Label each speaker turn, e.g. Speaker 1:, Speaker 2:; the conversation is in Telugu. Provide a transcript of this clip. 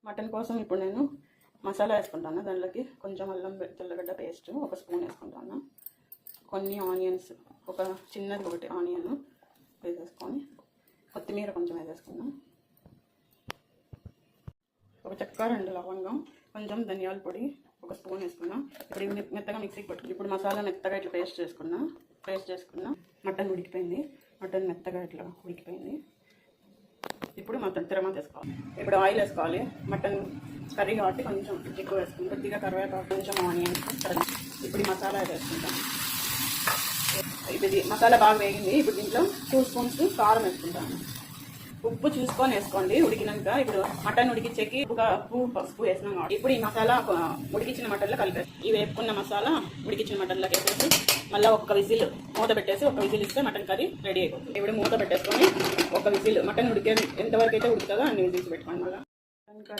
Speaker 1: మటన్ కోసం ఇప్పుడు నేను మసాలా వేసుకుంటాను. దాంట్లోకి కొంచెం అల్లం తెల్లగడ్డ పేస్ట్ ఒక స్పూన్ వేసుకుంటాను. కొన్ని ఆనియన్స్, ఒక చిన్నది ఒకటి ఆనియన్ వేసేసుకొని కొత్తిమీర కొంచెం వేసేసుకుందాం. ఒక చెక్క, 2 లవంగం, కొంచెం ధనియాల పొడి ఒక స్పూన్ వేసుకున్నాం. ఇప్పుడు మెత్తగా మిక్సీకి పట్టుకుని ఇప్పుడు మసాలా మెత్తగా ఇట్లా పేస్ట్ చేసుకున్నాం. మటన్ ఉడికిపోయింది. మటన్ మెత్తగా ఇట్లా ఉడికిపోయింది. ఇప్పుడు మటన్ తిరగమాత వేసుకోవాలి. ఇప్పుడు ఆయిల్ వేసుకోవాలి. మటన్ కర్రీ కాబట్టి కొంచెం ఎక్కువ వేసుకుంటాం. కొద్దిగా కరివేపాకు, కొంచెం ఆనియన్స్. ఇప్పుడు మసాలా వేసుకుంటాం. ఇది మసాలా బాగా వేగింది. ఇప్పుడు దీంట్లో 2 స్పూన్స్ కారం వేసుకుంటాను. ఉప్పు చూసుకొని వేసుకోండి ఉడికినాక. ఇప్పుడు మటన్ ఉడికించేకి ఉప్పు పసుపు వేసినాం కాబట్టి ఇప్పుడు ఈ మసాలా ఉడికించిన మటన్లో కలిపేసి ఈ వేపుకున్న మసాలా ఉడికించిన మటన్లోకి వేసేసి మళ్ళీ ఒక విజిల్ మూత పెట్టేసి ఒక విజిల్ ఇస్తే మటన్ కర్రీ రెడీ అయిపోతుంది. ఇప్పుడు మూత పెట్టేసుకొని ఒక విజిల్ మటన్ ఎంతవరకు అయితే ఉడుకుతుందో అన్ని విజిల్స్ పెట్టుకోండి. మళ్ళీ